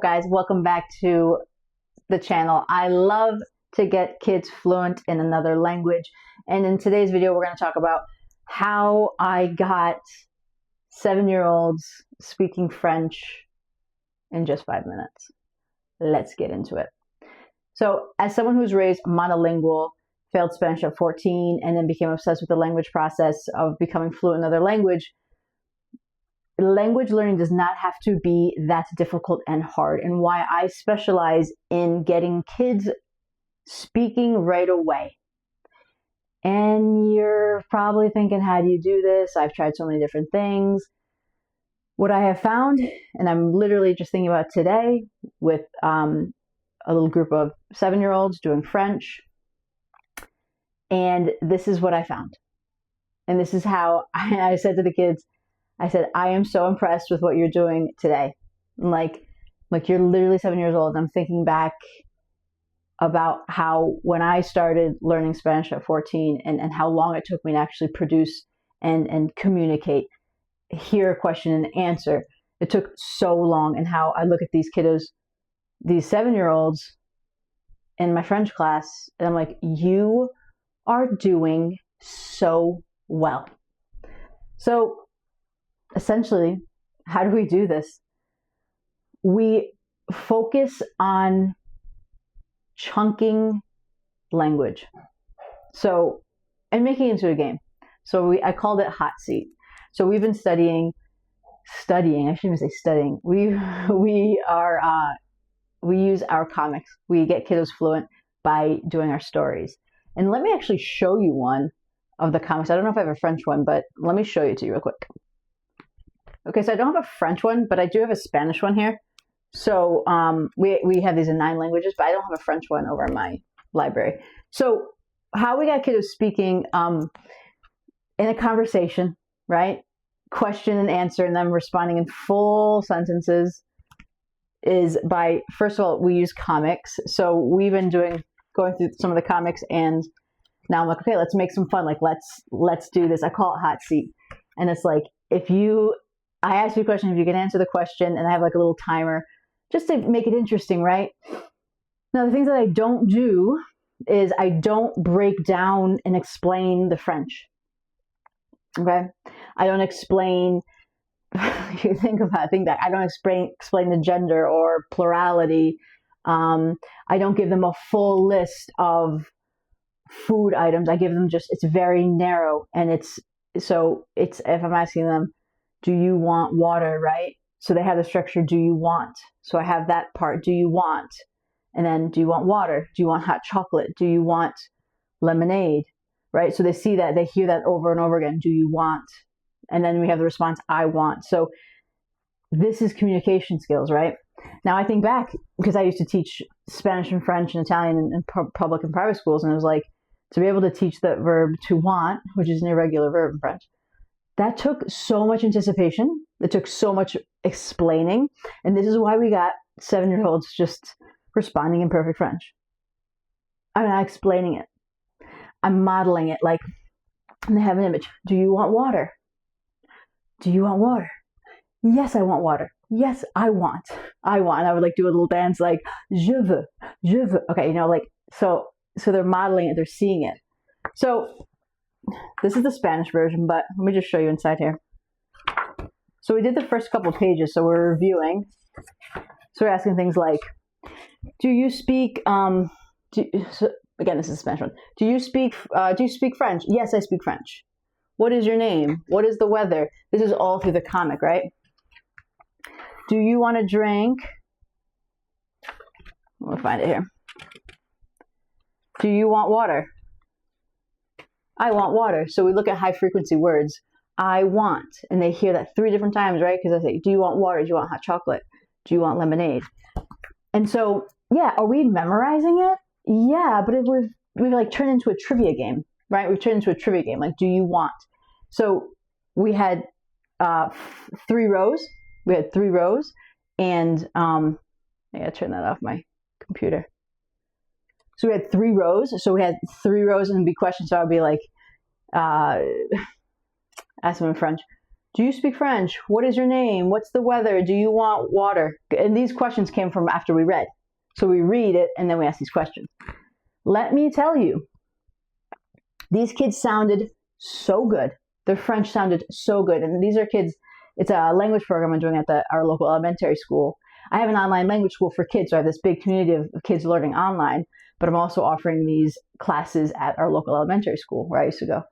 Guys, welcome back to the channel. I love to get kids fluent in another language, and in today's video we're going to talk about how I got 7-year-olds speaking French in just 5 minutes. Let's get into it. So as someone who's raised monolingual, failed Spanish at 14, and then became obsessed with the language process of becoming fluent in another language learning does not have to be that difficult and hard, and why I specialize in getting kids speaking right away. And you're probably thinking, how do you do this? I've tried so many different things. What I have found, and I'm literally just thinking about today with a little group of 7-year-olds doing French, and this is what I found. And this is how I said to the kids, I said, I am so impressed with what you're doing today. Like you're literally 7 years old. I'm thinking back about how when I started learning Spanish at 14 and how long it took me to actually produce and communicate, hear a question and answer. It took so long, and how I look at these kiddos, these 7-year-olds in my French class, and I'm like, you are doing so well. So essentially, how do we do this? We focus on chunking language. So, and making it into a game. So I called it hot seat. So we've been studying, I shouldn't even say studying. We use our comics. We get kiddos fluent by doing our stories. And let me actually show you one of the comics. I don't know if I have a French one, but let me show you to you real quick. Okay, so I don't have a French one, but I do have a Spanish one here. So we have these in 9 languages, but I don't have a French one over in my library. So how we got kiddos speaking in a conversation, right? Question and answer, and them responding in full sentences is by, first of all, we use comics. So we've been going through some of the comics, and now I'm like, okay, let's make some fun. Like, let's do this. I call it hot seat. And it's like, I ask you a question, if you can answer the question, and I have like a little timer just to make it interesting, right? Now, the things that I don't do is I don't break down and explain the French. Okay? I don't explain, you think back, I don't explain the gender or plurality. I don't give them a full list of food items. I give them it's very narrow, and if I'm asking them, do you want water, right? So they have the structure, do you want? So I have that part, do you want? And then, do you want water? Do you want hot chocolate? Do you want lemonade, right? So they see that, they hear that over and over again, do you want? And then we have the response, I want. So this is communication skills, right? Now I think back, because I used to teach Spanish and French and Italian in public and private schools, and it was like, to be able to teach the verb to want, which is an irregular verb in French, that took so much anticipation. It took so much explaining. And this is why we got 7-year-olds just responding in perfect French. I'm not explaining it. I'm modeling it. Like, and they have an image. Do you want water? Do you want water? Yes, I want water. Yes, I want. I want. And I would like do a little dance like, je veux, je veux. Okay, so they're modeling it. They're seeing it. So this is the Spanish version, but let me just show you inside here. So we did the first couple pages, so we're reviewing. So we're asking things like, do you speak, again, this is the Spanish one. Do you speak French? Yes, I speak French. What is your name? What is the weather? This is all through the comic, right? Do you want a drink? We'll find it here. Do you want water? I want water. So we look at high frequency words. I want. And they hear that 3 different times, right? Because I say, do you want water? Do you want hot chocolate? Do you want lemonade? And so, yeah, are we memorizing it? Yeah, but we've like turned into a trivia game, right? We've turned into a trivia game. Like, do you want? So we had 3 rows. We had 3 rows. And I gotta turn that off my computer. So we had 3 rows. So we had 3 rows and it'd be questions. So I'd be like, ask them in French. Do you speak French? What is your name? What's the weather? Do you want water? And these questions came from after we read. So we read it and then we ask these questions. Let me tell you, these kids sounded so good. Their French sounded so good. And these are kids, it's a language program I'm doing at our local elementary school. I have an online language school for kids, so I have this big community of kids learning online, but I'm also offering these classes at our local elementary school where I used to go.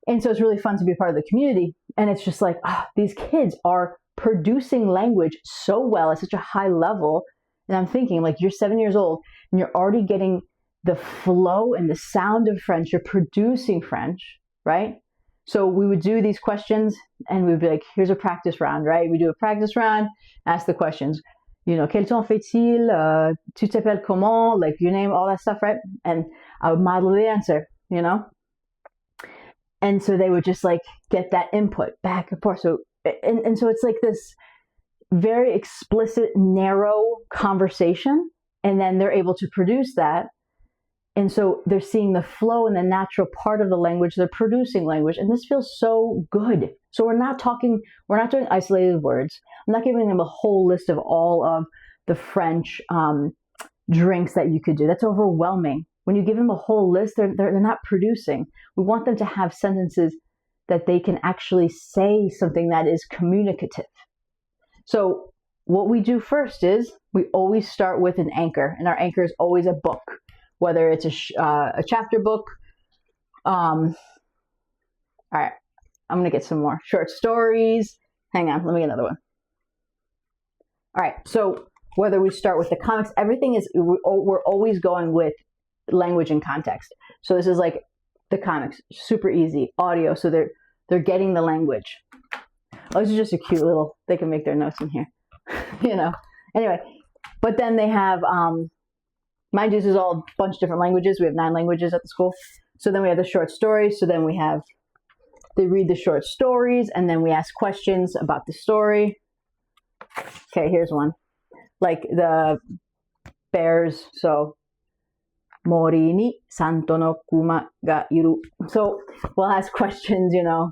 And so it's really fun to be a part of the community. And it's just like, these kids are producing language so well at such a high level. And I'm thinking, like, you're 7 years old and you're already getting the flow and the sound of French. You're producing French, right? So we would do these questions and we would be like, here's a practice round, right? We do a practice round, ask the questions. You know, quel temps fait-il? Tu t'appelles comment? Like your name, all that stuff, right? And I would model the answer, you know? And so they would just like get that input back and forth. So, and so it's like this very explicit, narrow conversation. And then they're able to produce that. And so they're seeing the flow and the natural part of the language. They're producing language. And this feels so good. So we're not doing isolated words. I'm not giving them a whole list of all of the French drinks that you could do. That's overwhelming. When you give them a whole list, they're not producing. We want them to have sentences that they can actually say something that is communicative. So what we do first is we always start with an anchor. And our anchor is always a book. Whether it's a chapter book. All right, I'm going to get some more short stories. Hang on, let me get another one. All right, so whether we start with the comics, everything is, we're always going with language and context. So this is like the comics, super easy. Audio, so they're getting the language. Oh, this is just a cute little, they can make their notes in here. You know, anyway, but then they have, mind you, this is all a bunch of different languages. We have 9 languages at the school. So then we have the short stories. So then they read the short stories and then we ask questions about the story. Okay, here's one. Like the bears. So, mori ni santo no kuma ga iru. So we'll ask questions, you know,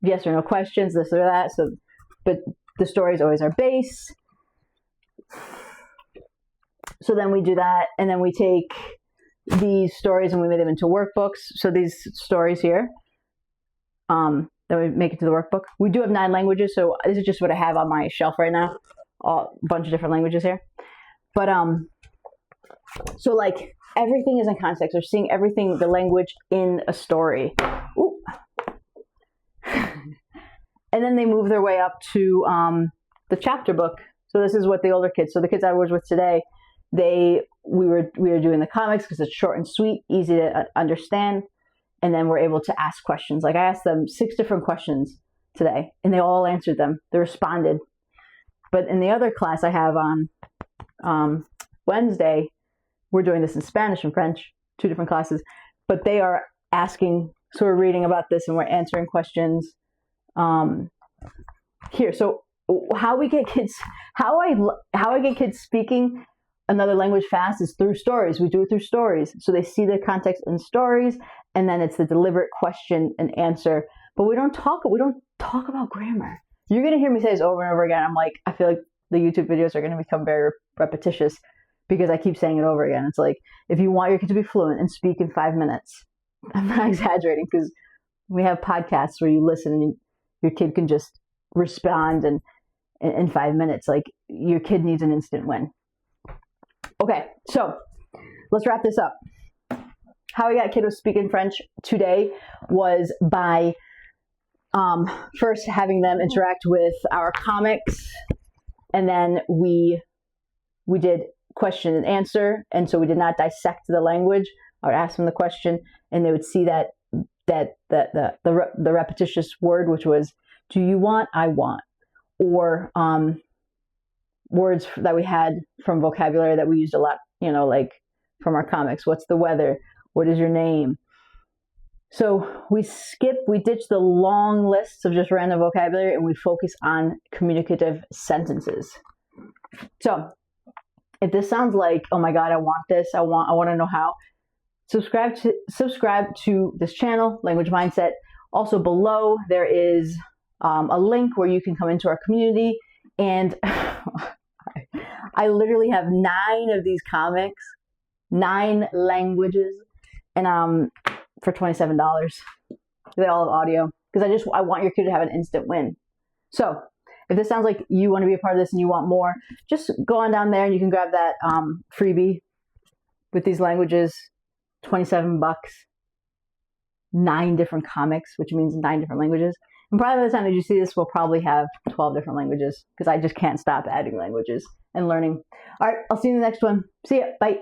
yes or no questions, this or that. So, but the stories always are base. So then we do that, and then we take these stories and we make them into workbooks. So these stories here, then we make it to the workbook. We do have 9 languages, so this is just what I have on my shelf right now. A bunch of different languages here. But, so like everything is in context. They're seeing everything, the language in a story. Ooh. And then they move their way up to the chapter book. So this is what the older kids, so the kids I was with today, we were doing the comics because it's short and sweet, easy to understand, and then we're able to ask questions. Like I asked them 6 different questions today, and they all answered them. They responded. But in the other class I have on Wednesday, we're doing this in Spanish and French, 2 different classes. But they are asking, so we're reading about this and we're answering questions here. So how I get kids speaking another language fast is through stories. We do it through stories. So they see the context in stories, and then it's the deliberate question and answer. But we don't talk about grammar. You're going to hear me say this over and over again. I'm like, I feel like the YouTube videos are going to become very repetitious because I keep saying it over again. It's like, if you want your kid to be fluent and speak in 5 minutes, I'm not exaggerating, because we have podcasts where you listen and your kid can just respond and in 5 minutes. Like, your kid needs an instant win. Okay, so let's wrap this up. How I got kiddos speaking French today was by first having them interact with our comics, and then we did question and answer, and so we did not dissect the language. I would ask them the question, and they would see that the repetitious word, which was, do you want, I want, or words that we had from vocabulary that we used a lot, you know, like from our comics. What's the weather? What is your name? So we ditch the long lists of just random vocabulary, and we focus on communicative sentences. So if this sounds like, oh my God, I want this, I want to know how, subscribe to this channel, Language Mindset. Also below there is a link where you can come into our community. And I literally have 9 of these comics, 9 languages, and for $27. They all have audio because I want your kid to have an instant win. So if this sounds like you want to be a part of this and you want more, just go on down there and you can grab that freebie with these languages, $27, 9 different comics, which means 9 different languages. And probably by the time that you see this, we'll probably have 12 different languages because I just can't stop adding languages and learning. All right, I'll see you in the next one. See ya. Bye.